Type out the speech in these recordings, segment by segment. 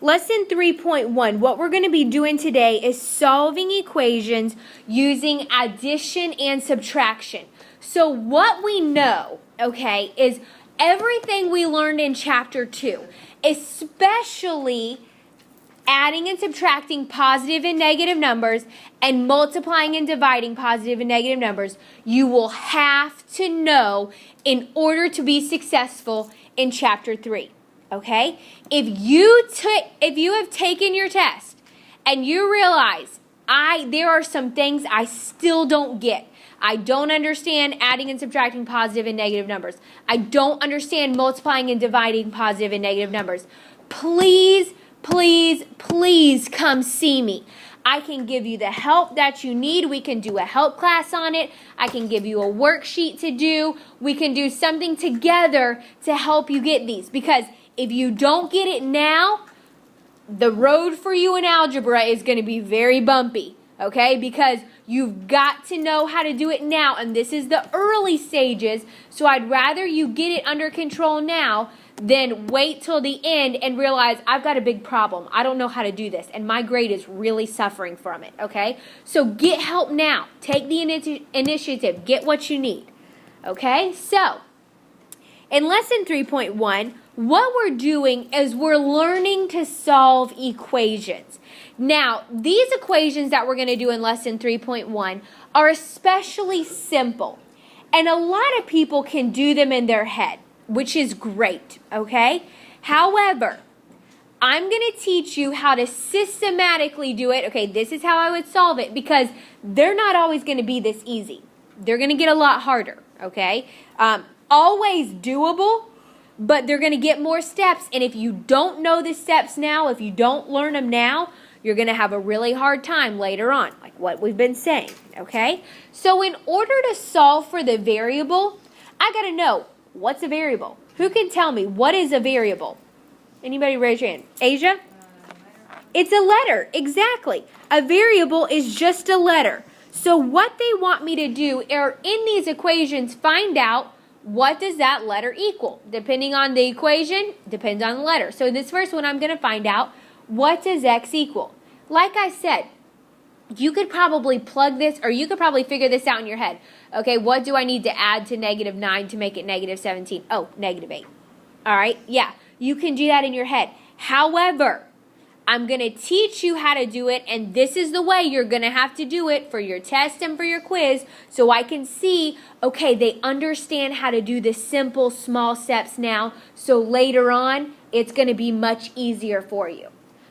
Lesson 3.1, what we're going to be doing today is solving equations using addition and subtraction. So what we know, okay, is everything we learned in Chapter 2, especially adding and subtracting positive and negative numbers and multiplying and dividing positive and negative numbers, you will have to know in order to be successful in Chapter 3. Okay? If you have taken your test and you realize there are some things I still don't get. I don't understand adding and subtracting positive and negative numbers. I don't understand multiplying and dividing positive and negative numbers. Please, please, please come see me. I can give you the help that you need. We can do a help class on it. I can give you a worksheet to do. We can do something together to help you get these. Because if you don't get it now, the road for you in algebra is going to be very bumpy, okay? Because you've got to know how to do it now, and this is the early stages, so I'd rather you get it under control now than wait till the end and realize I've got a big problem. I don't know how to do this, and my grade is really suffering from it, okay? So get help now. Take the initiative. Get what you need, okay? So, in Lesson 3.1, what we're doing is we're learning to solve equations. Now, these equations that we're going to do in Lesson 3.1 are especially simple. And a lot of people can do them in their head, which is great, okay? However, I'm going to teach you how to systematically do it. Okay, this is how I would solve it because they're not always going to be this easy. They're going to get a lot harder, okay? Always doable, but they're going to get more steps. And if you don't know the steps now, if you don't learn them now, you're going to have a really hard time later on, like what we've been saying, okay? So in order to solve for the variable, I got to know, what's a variable? Who can tell me what is a variable? Anybody raise your hand? Asia? It's a letter, exactly. A variable is just a letter. So what they want me to do are in these equations, find out what does that letter equal? Depending on the equation, depends on the letter. So in this first one, I'm going to find out what does x equal. Like I said, you could probably plug this, or you could probably figure this out in your head. Okay, what do I need to add to negative 9 to make it negative 17? Oh, negative 8. All right, yeah, you can do that in your head. However, I'm going to teach you how to do it, and this is the way you're going to have to do it for your test and for your quiz, so I can see, okay, they understand how to do the simple, small steps now, so later on, it's going to be much easier for you.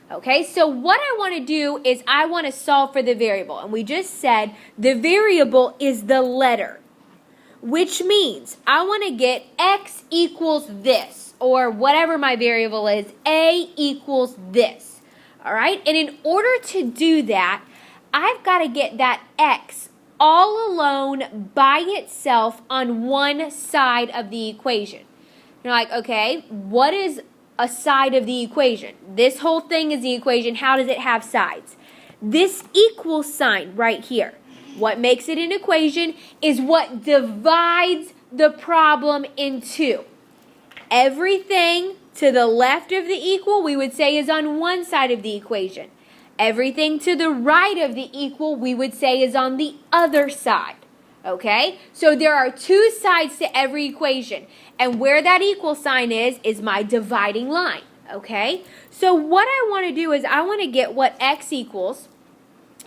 Okay, so what I want to do is I want to solve for the variable, and we just said the variable is the letter, which means I want to get x equals this, or whatever my variable is, a equals this. All right, and in order to do that, I've got to get that x all alone by itself on one side of the equation. You're like, okay, what is a side of the equation? This whole thing is the equation. How does it have sides? This equal sign right here. What makes it an equation is what divides the problem in two. Everything to the left of the equal, we would say, is on one side of the equation. Everything to the right of the equal, we would say, is on the other side. Okay? So there are two sides to every equation. And where that equal sign is my dividing line. Okay? So what I want to do is I want to get what x equals,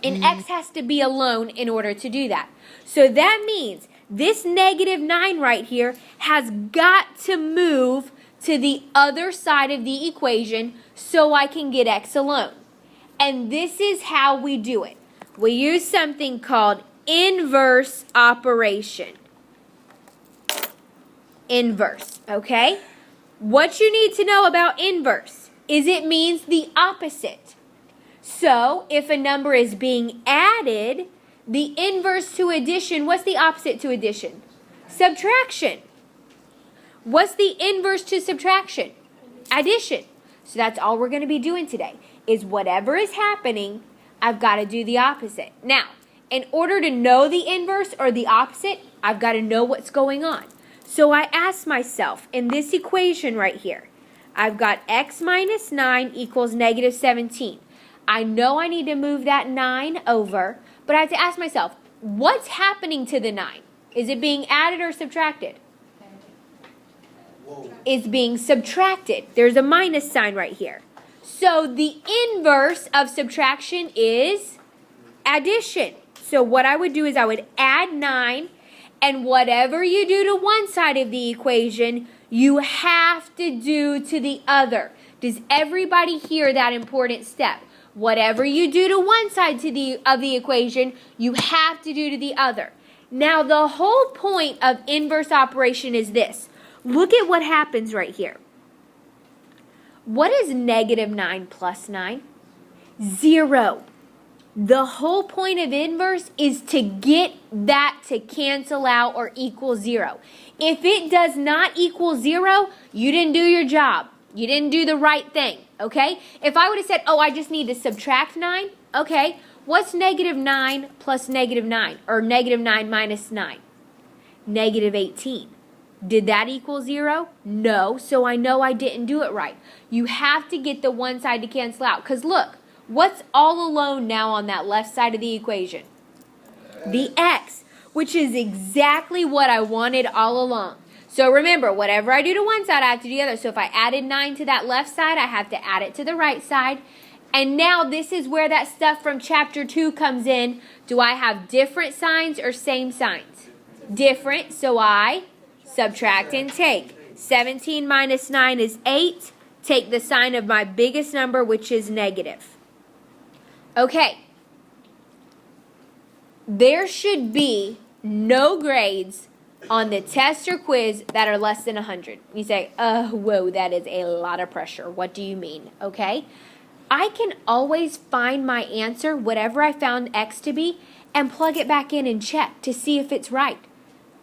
and x has to be alone in order to do that. So that means this negative 9 right here has got to move to the other side of the equation so I can get x alone. And this is how we do it. We use something called inverse operation. Inverse, okay? What you need to know about inverse is it means the opposite. So if a number is being added, the inverse to addition, what's the opposite to addition? Subtraction. What's the inverse to subtraction? Addition. So that's all we're going to be doing today, is whatever is happening, I've got to do the opposite. Now, in order to know the inverse or the opposite, I've got to know what's going on. So I ask myself, in this equation right here, I've got x minus 9 equals negative 17. I know I need to move that 9 over, but I have to ask myself, what's happening to the 9? Is it being added or subtracted? It's being subtracted. There's a minus sign right here. So the inverse of subtraction is addition. So what I would do is I would add 9, and whatever you do to one side of the equation, you have to do to the other. Does everybody hear that important step? Whatever you do to one side of the equation, you have to do to the other. Now, the whole point of inverse operation is this. Look at what happens right here. What is negative 9 plus 9? 0. The whole point of inverse is to get that to cancel out or equal 0. If it does not equal 0, you didn't do your job. You didn't do the right thing, okay? If I would have said, oh, I just need to subtract 9, okay, what's negative 9 plus negative 9, or negative 9 minus 9? Negative 18. Did that equal 0? No, so I know I didn't do it right. You have to get the one side to cancel out, because look, what's all alone now on that left side of the equation? The x, which is exactly what I wanted all along. So remember, whatever I do to one side, I have to do the other. So if I added 9 to that left side, I have to add it to the right side. And now this is where that stuff from chapter 2 comes in. Do I have different signs or same signs? Different, so I subtract and take. 17 minus 9 is 8. Take the sign of my biggest number, which is negative. Okay. There should be no grades on the test or quiz that are less than 100. You say, whoa, that is a lot of pressure. What do you mean? Okay. I can always find my answer, whatever I found x to be, and plug it back in and check to see if it's right.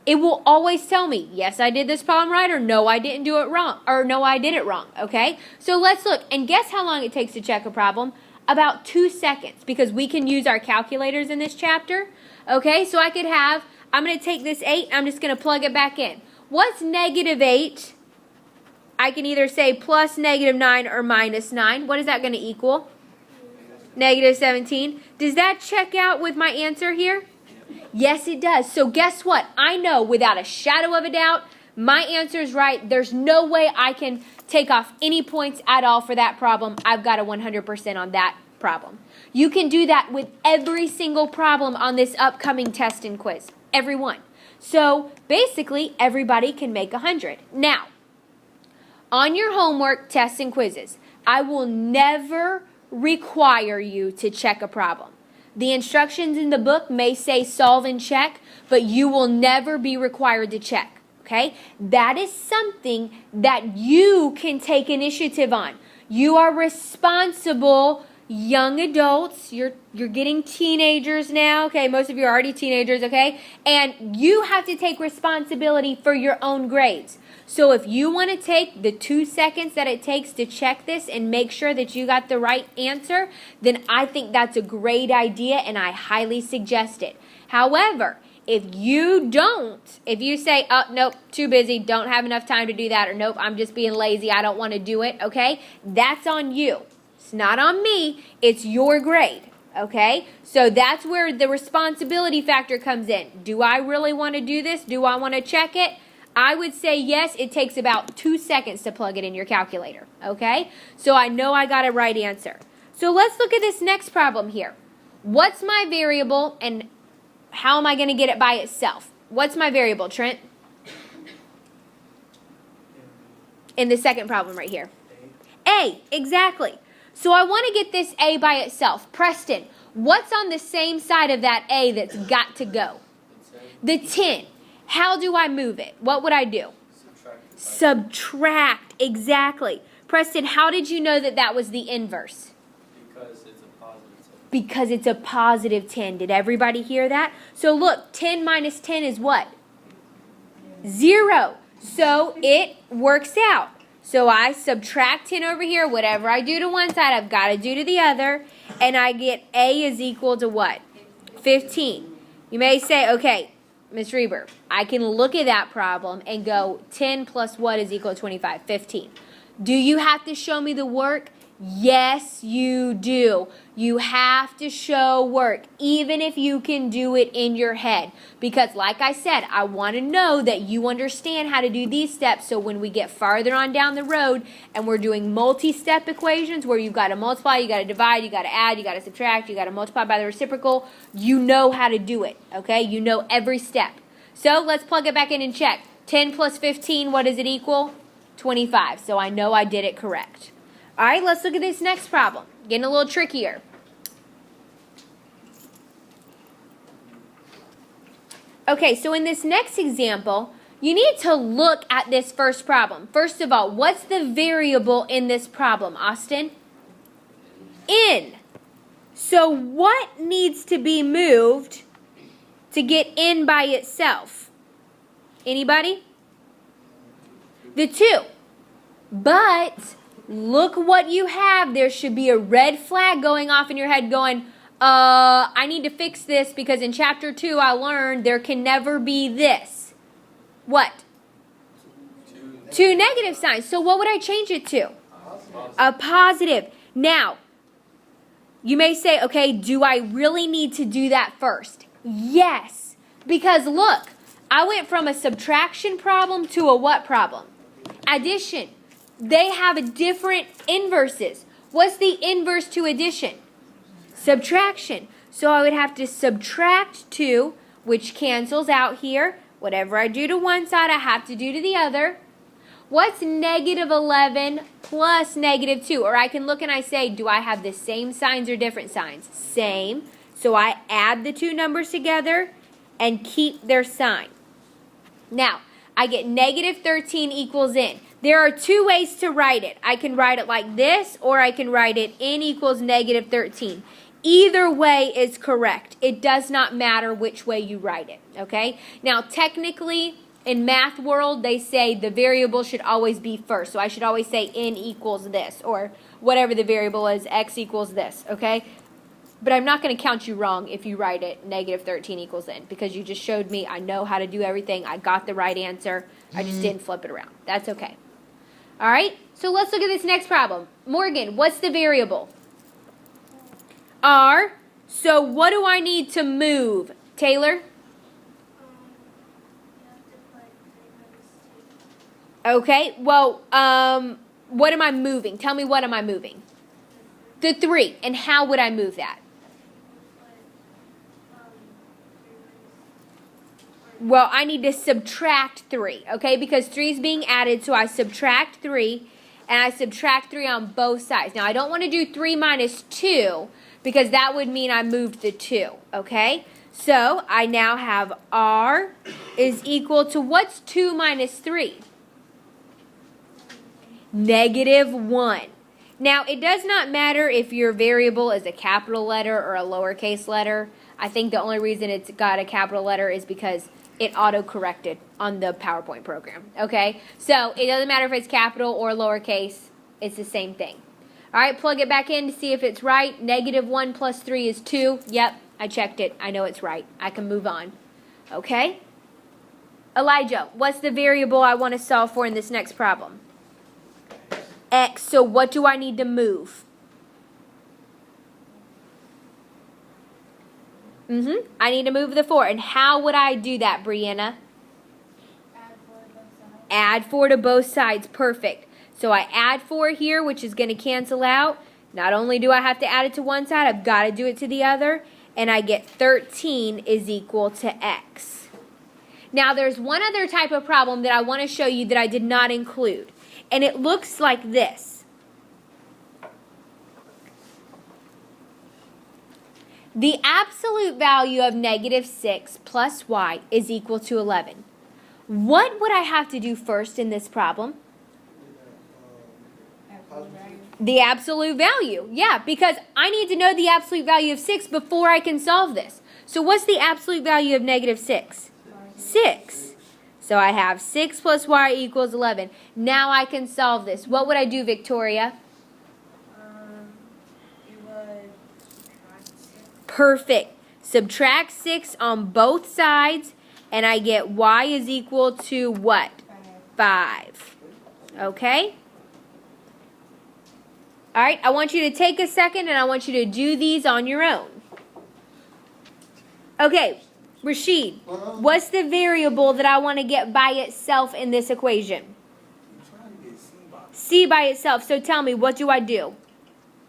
It will always tell me, yes, I did this problem right, or no, I didn't do it wrong, or no, I did it wrong, okay? So let's look, and guess how long it takes to check a problem? About 2 seconds, because we can use our calculators in this chapter, okay? So I could have, I'm going to take this 8, I'm just going to plug it back in. What's negative 8? I can either say plus negative 9 or minus 9. What is that going to equal? Negative 17. Does that check out with my answer here? Yes, it does. So guess what? I know without a shadow of a doubt, my answer is right. There's no way I can take off any points at all for that problem. I've got a 100% on that problem. You can do that with every single problem on this upcoming test and quiz. Every one. So basically, everybody can make 100. Now, on your homework, tests, and quizzes, I will never require you to check a problem. The instructions in the book may say solve and check, but you will never be required to check, okay? That is something that you can take initiative on. You are responsible, young adults. You're getting teenagers now, okay? Most of you are already teenagers, okay? And you have to take responsibility for your own grades. So if you want to take the 2 seconds that it takes to check this and make sure that you got the right answer, then I think that's a great idea and I highly suggest it. However, if you don't, if you say, oh, nope, too busy, don't have enough time to do that, or nope, I'm just being lazy, I don't want to do it, okay? That's on you. It's not on me, it's your grade, okay? So that's where the responsibility factor comes in. Do I really want to do this? Do I want to check it? I would say yes, it takes about 2 seconds to plug it in your calculator, okay? So I know I got a right answer. So let's look at this next problem here. What's my variable and how am I going to get it by itself? What's my variable, Trent? In the second problem right here. A, exactly. So I want to get this A by itself. Preston, what's on the same side of that A that's got to go? The 10. How do I move it? What would I do? Subtract, exactly. Preston, how did you know that that was the inverse? Because it's a positive 10. Because it's a positive 10. Did everybody hear that? So look, 10 minus 10 is what? 0. So it works out. So I subtract 10 over here. Whatever I do to one side, I've got to do to the other. And I get A is equal to what? 15. You may say, okay, Ms. Reber, I can look at that problem and go 10 plus what is equal to 25? 15. Do you have to show me the work? Yes, you do. You have to show work, even if you can do it in your head. Because like I said, I want to know that you understand how to do these steps, so when we get farther on down the road and we're doing multi-step equations where you've got to multiply, you got to divide, you got to add, you got to subtract, you got to multiply by the reciprocal, you know how to do it, okay? You know every step. So let's plug it back in and check. 10 plus 15, what does it equal? 25. So I know I did it correct. All right, let's look at this next problem. Getting a little trickier. Okay, so in this next example, you need to look at this first problem. First of all, what's the variable in this problem, Austin? N. So what needs to be moved to get N by itself? Anybody? The 2. But look what you have. There should be a red flag going off in your head going, I need to fix this because in chapter 2 I learned there can never be this. What? 2 negative signs. So what would I change it to? A positive. Now, you may say, okay, do I really need to do that first? Yes. Because look, I went from a subtraction problem to a what problem? Addition. They have different inverses. What's the inverse to addition? Subtraction. So I would have to subtract 2, which cancels out here. Whatever I do to one side, I have to do to the other. What's negative 11 plus negative 2? Or I can look and I say, do I have the same signs or different signs? Same. So I add the 2 numbers together and keep their sign. Now, I get negative 13 equals N. There are 2 ways to write it. I can write it like this, or I can write it N equals negative 13. Either way is correct. It does not matter which way you write it, okay? Now, technically, in math world, they say the variable should always be first. So I should always say N equals this, or whatever the variable is, X equals this, okay? But I'm not going to count you wrong if you write it negative 13 equals N, because you just showed me I know how to do everything. I got the right answer. I just didn't flip it around. That's okay. All right, so let's look at this next problem. Morgan, what's the variable? R. So what do I need to move? Taylor? Okay, well, what am I moving? Tell me, what am I moving? The 3. And how would I move that? Well, I need to subtract 3, okay? Because 3 is being added, so I subtract 3, and I subtract 3 on both sides. Now, I don't want to do 3 minus 2, because that would mean I moved the 2, okay? So, I now have R is equal to, what's 2 minus 3? Negative 1. Now, it does not matter if your variable is a capital letter or a lowercase letter. I think the only reason it's got a capital letter is because it auto-corrected on the PowerPoint program, okay? So it doesn't matter if it's capital or lowercase. It's the same thing. All right, plug it back in to see if it's right. Negative 1 plus 3 is 2. Yep, I checked it. I know it's right. I can move on, okay? Elijah, what's the variable I want to solve for in this next problem? X. So what do I need to move? I need to move the 4. And how would I do that, Brianna? Add 4 to both sides. Perfect. So I add 4 here, which is going to cancel out. Not only do I have to add it to one side, I've got to do it to the other. And I get 13 is equal to X. Now, there's one other type of problem that I want to show you that I did not include. And it looks like this. The absolute value of negative 6 plus y is equal to 11. What would I have to do first in this problem? The absolute value. Yeah, because I need to know the absolute value of 6 before I can solve this. So what's the absolute value of negative 6? 6. So I have 6 plus y equals 11. Now I can solve this. What would I do, Victoria? You would subtract 6. Perfect. Subtract 6 on both sides, and I get y is equal to what? 5. Okay? All right, I want you to take a second and I want you to do these on your own. Okay, Rashid, what's the variable that I want to get by itself in this equation? I'm trying to get C by itself. So tell me, what do I do? You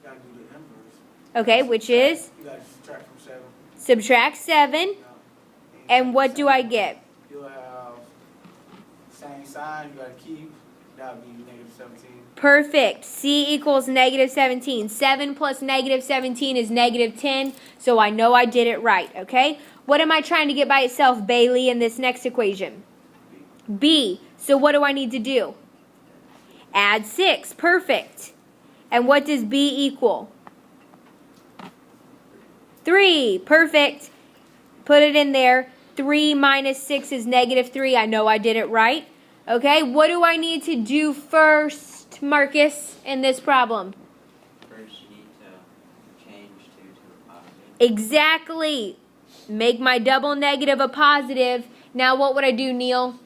gotta do the inverse. Okay, which is? You gotta subtract from 7. Subtract 7. You know, And what do I get? You'll have same sign, you gotta keep. That would be -17. Perfect. C equals -17. 7 plus -17 is -10. So I know I did it right, okay? What am I trying to get by itself, Bailey, in this next equation? B. So what do I need to do? Add 6. Perfect. And what does B equal? 3. Perfect. Put it in there. 3 minus 6 is -3. I know I did it right. Okay, what do I need to do first, Marcus, in this problem? First, you need to change 2 to a positive. Exactly. Make my double negative a positive. Now what would I do, Neil?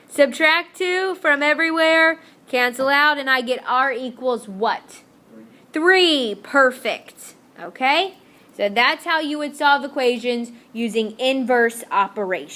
Subtract 2. Subtract 2 from everywhere. Cancel out, and I get R equals what? 3. Perfect. Okay? So that's how you would solve equations using inverse operation.